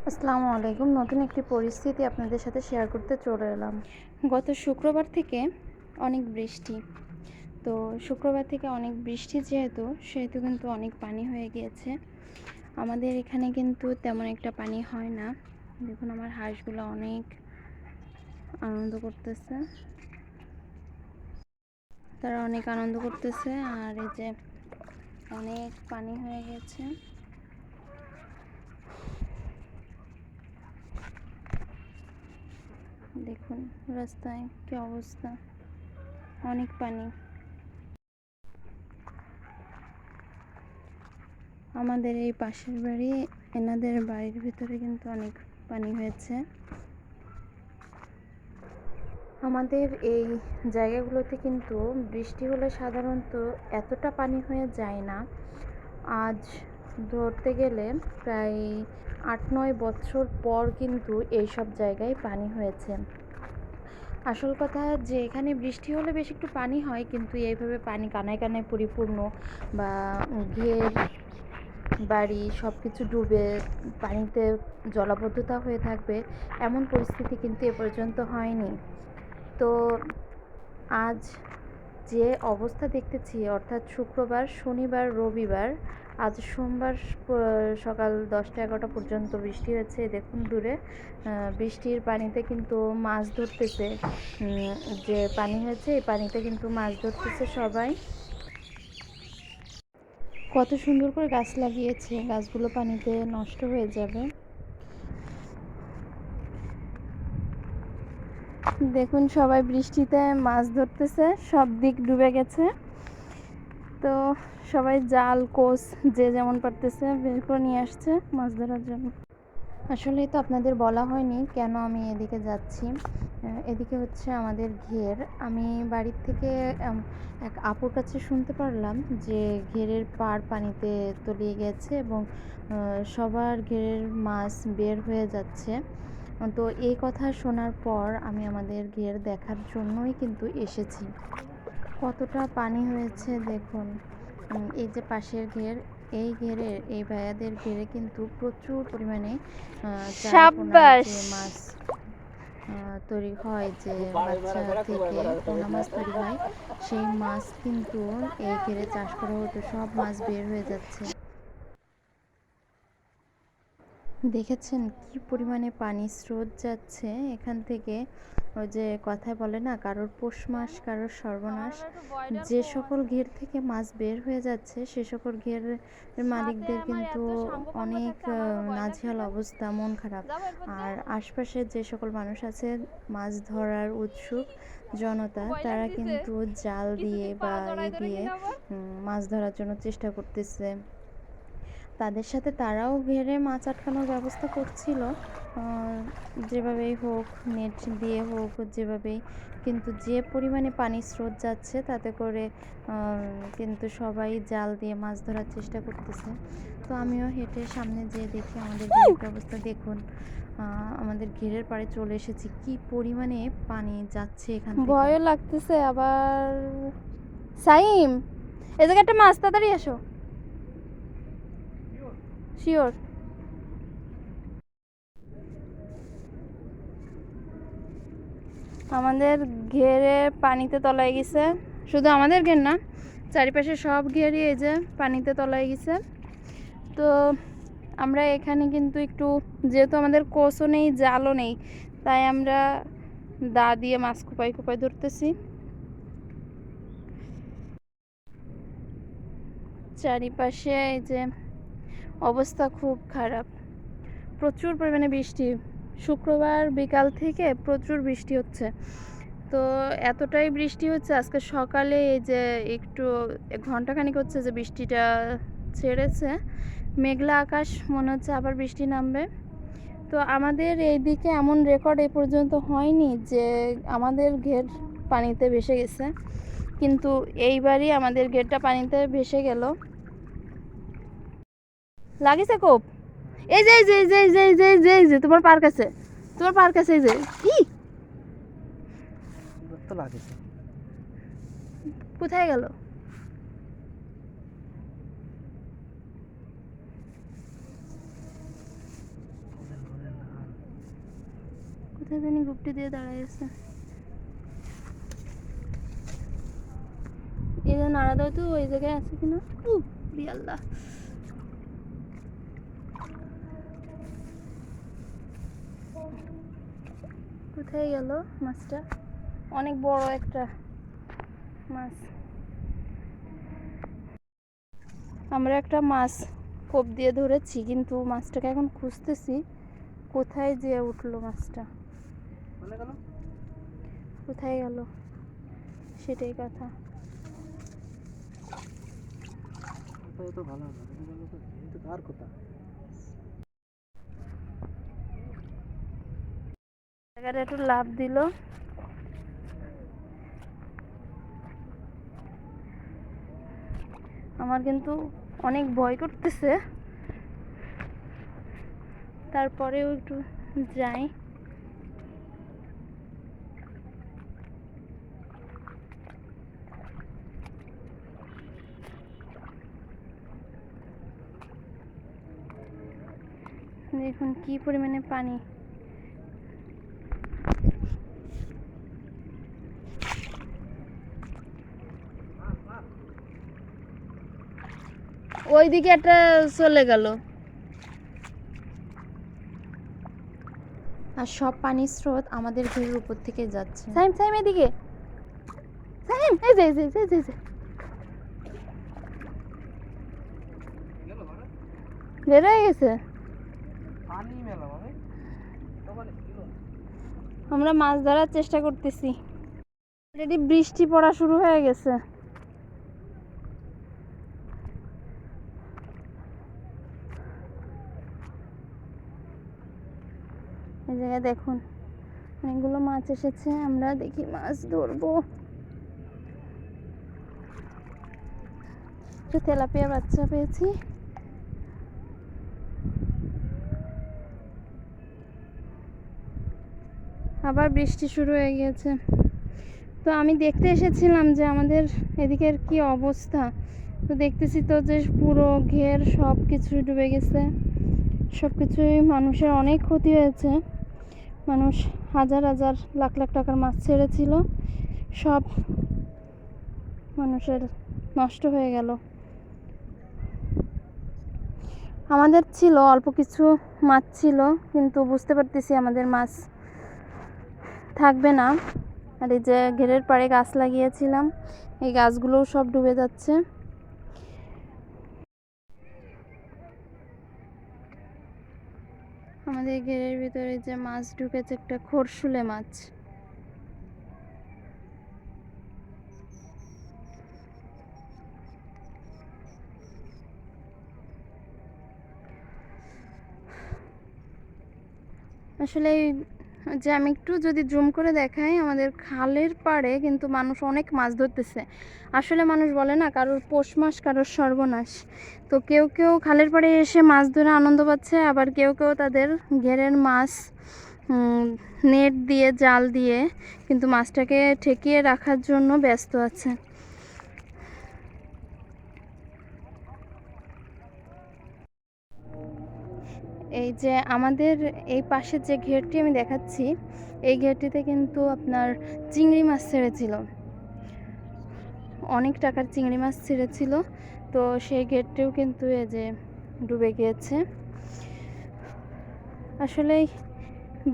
আসসালামু আলাইকুম। নতুন একটি পরিস্থিতি আপনাদের সাথে শেয়ার করতে চলে এলাম। গত শুক্রবার থেকে অনেক বৃষ্টি। তো শুক্রবার থেকে অনেক বৃষ্টি সেহেতু কিন্তু অনেক পানি হয়ে গিয়েছে। আমাদের এখানে কিন্তু তেমন একটা পানি হয় না। দেখুন আমার হাঁসগুলো অনেক আনন্দ করতেছে। তারা অনেক আনন্দ করতেছে আর এই যে অনেক পানি হয়ে গেছে। দেখুন রাস্তায় কি অবস্থা, অনেক পানি। আমাদের এই পাশের বাড়ি, এনাদের বাড়ির ভিতরে কিন্তু অনেক পানি হয়েছে। আমাদের এই জায়গাগুলোতে কিন্তু বৃষ্টি হলে সাধারণত এতটা পানি হয়ে যায় না। আজ ধরতে গেলে প্রায় ৮-৯ বছর পর কিন্তু এইসব জায়গায় পানি হয়েছে। আসল কথা যে এখানে বৃষ্টি হলে বেশ একটু পানি হয়, কিন্তু এইভাবে পানি কানায় কানায় পরিপূর্ণ বা ঘের বাড়ি সব কিছু ডুবে পানিতে জলাবদ্ধতা হয়ে থাকবে এমন পরিস্থিতি কিন্তু এ পর্যন্ত হয়নি। তো আজ যে অবস্থা দেখতেছি, অর্থাৎ শুক্রবার, শনিবার, রবিবার, আজ সোমবার সকাল 10টা-11টা পর্যন্ত বৃষ্টি হয়েছে। দেখুন দূরে বৃষ্টির পানিতে কিন্তু মাছ ধরতেছে। যে পানি হয়েছে এই পানিতে কিন্তু মাছ ধরতেছে সবাই। কত সুন্দর করে গাছ লাগিয়েছে, গাছগুলো পানিতে নষ্ট হয়ে যাবে। দেখুন সবাই বৃষ্টিতে মাছ ধরতেছে, সব দিক ডুবে গেছে। তো সবাই জাল, কোস যে যেমন পারতেছে বের করে নিয়ে আসছে মাছ ধরার জন্য। আসলে তো আপনাদের বলা হয়নি কেন আমি এদিকে যাচ্ছি। এদিকে হচ্ছে আমাদের ঘের। আমি বাড়ির থেকে এক আপুর কাছে শুনতে পারলাম যে ঘেরের পাড় পানিতে তলিয়ে গেছে এবং সবার ঘেরের মাছ বের হয়ে যাচ্ছে। তো এই কথা শোনার পর আমি আমাদের ঘের দেখার জন্যই কিন্তু এসেছি। কতটা পানি হয়েছে দেখুন। এই যে পাশের ঘের, এই ঘেরে, এই ভাইয়াদের ঘেরে কিন্তু প্রচুর পরিমাণে যে মাছ তৈরি হয়, যে বাচ্চা থেকে পোনা মাছ তৈরি হয়, সেই মাছ কিন্তু এই ঘেরে চাষ করা হতো। সব মাছ বের হয়ে যাচ্ছে। দেখেছেন কি পরিমাণে পানি স্রোত যাচ্ছে এখান থেকে। ওই যে কথায় বলে না, কারোর পৌষ মাস কারোর সর্বনাশ। যে সকল ঘের থেকে মাছ বের হয়ে যাচ্ছে সে সকল ঘেরের মালিকদের কিন্তু অনেক নাজেহাল অবস্থা, মন খারাপ। আর আশপাশে যে সকল মানুষ আছে মাছ ধরার উৎসুক জনতা, তারা কিন্তু জাল দিয়ে বা দিয়ে মাছ ধরার জন্য চেষ্টা করতেছে। তাদের সাথে তারাও ঘেরে মাছ আটকানোর ব্যবস্থা করছিল, যেভাবেই হোক, নেট দিয়ে হোক, যেভাবেই। কিন্তু যে পরিমাণে পানির স্রোত যাচ্ছে তাতে করে কিন্তু সবাই জাল দিয়ে মাছ ধরার চেষ্টা করতেছে। তো আমিও হেঁটে সামনে যেয়ে দেখি আমাদের ঘেরের অবস্থা। দেখুন আমাদের ঘেরের পাড়ে চলে এসেছি। কি পরিমাণে পানি যাচ্ছে এখান থেকে, ভয়ও লাগতেছে আবার। সাইম, এ জায়গায় একটা মাছ, তাড়াতাড়ি এসো। শিওর। আমাদের ঘেরে পানিতে তলায় গেছে। শুধু আমাদের ঘের না, চারিপাশে সব ঘেরই এই যে পানিতে তলায় গেছে। তো আমরা এখানে কিন্তু একটু, যেহেতু আমাদের কোসও নেই, জালও নেই, তাই আমরা দা দিয়ে মাছ কোপাই কোপাই ধরতেছি। চারিপাশে এই যে অবস্থা খুব খারাপ, প্রচুর পরিমাণে বৃষ্টি। শুক্রবার বিকাল থেকে প্রচুর বৃষ্টি হচ্ছে। তো এতটাই বৃষ্টি হচ্ছে আজকে সকালে, এই যে একটু ঘন্টাখানিক হচ্ছে যে বৃষ্টিটা ছেড়েছে। মেঘলা আকাশ, মনে হচ্ছে আবার বৃষ্টি নামবে। তো আমাদের এইদিকে এমন রেকর্ড এ পর্যন্ত হয়নি যে আমাদের ঘের পানিতে ভেসে গেছে, কিন্তু এইবারই আমাদের ঘেরটা পানিতে ভেসে গেল। লাগিছে কোপ। এই যে এই যে এই যে এই যে এই যে এই যে তোমার পার্ক আছে, তোমার পার্ক আছে। এই যে ই তো লাগিছে, কোথায় গেল? কোথায় জানি গুপটি দিয়ে দাঁড়ায় আছে। এই যে নাড়া দাও তো ওই জায়গায় আছে কিনা। আল্লাহ, কোথায় গেল মাছটা? অনেক বড় একটা মাছ। আমরা একটা মাছ কোপ দিয়ে ধরেছি, কিন্তু মাছটাকে এখন খুঁজতেছি কোথায় যেয়ে উঠলো মাছটা, কোথায় গেল সেটাই কথা। জায়গাটা একটু লাভ দিল। আমার কিন্তু অনেক ভয় করতেছে, তারপরেও একটু যাই। দেখুন কি পরিমাণে পানি। ওইদিকে একটা চলে গেল। আর সব পানির স্রোত আমাদের ঘরের উপর থেকে যাচ্ছে। সাইম সাইম এদিকে, সাইম এই যে বের হয়ে গেছে। আমরা মাছ ধরার চেষ্টা করতেছি। অলরেডি বৃষ্টি পড়া শুরু হয়ে গেছে। এই জায়গায় দেখুন অনেকগুলো মাছ এসেছে। আমরা দেখি মাছ ধরবো। তেলাপিয়া বাচ্চা পেয়েছি। আবার বৃষ্টি শুরু হয়ে গিয়েছে। তো আমি দেখতে এসেছিলাম যে আমাদের এদিকের কি অবস্থা। তো দেখতেছি তো যে পুরো ঘের সব কিছু ডুবে গেছে। সব কিছুই মানুষের অনেক ক্ষতি হয়েছে। মানুষ হাজার হাজার লাখ লাখ টাকার মাছ ছেড়েছিল, সব মানুষের নষ্ট হয়ে গেল। আমাদের ছিল অল্প কিছু মাছ ছিল, কিন্তু বুঝতে পারতেছি আমাদের মাছ থাকবে না। আর এই যে ঘেরের পাড়ে গাছ লাগিয়েছিলাম, এই গাছগুলোও সব ডুবে যাচ্ছে। আমাদের ঘেরের ভিতরে যে মাছ ঢুকেছে একটা খরশুলে মাছ। আসলে যে আমি একটু যদি জুম করে দেখাই, আমাদের খালের পাড়ে কিন্তু মানুষ অনেক মাছ ধরতেছে। আসলে মানুষ বলে না, কারোর পৌষ মাস কারোর সর্বনাশ। তো কেউ কেউ খালের পাড়ে এসে মাছ ধরে আনন্দ পাচ্ছে, আবার কেউ কেউ তাদের ঘেরের মাছ নেট দিয়ে জাল দিয়ে কিন্তু মাছটাকে ঠেকিয়ে রাখার জন্য ব্যস্ত আছে। এই যে আমাদের এই পাশের যে ঘেরটি আমি দেখাচ্ছি, এই ঘেরটিতে কিন্তু আপনার চিংড়ি মাছ ছেড়েছিল, অনেক টাকার চিংড়ি মাছ ছেড়েছিল। তো সেই ঘেরটিও কিন্তু এই যে ডুবে গিয়েছে। আসলে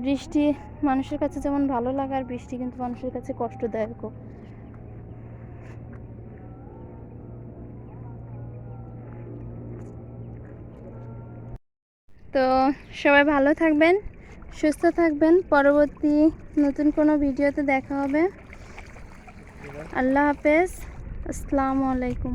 বৃষ্টি মানুষের কাছে যেমন ভালো লাগে, আর বৃষ্টি কিন্তু মানুষের কাছে কষ্টদায়কও। তো সবাই ভালো থাকবেন, সুস্থ থাকবেন। পরবর্তী নতুন কোনো ভিডিওতে দেখা হবে। আল্লাহ হাফেজ, আসসালামু আলাইকুম।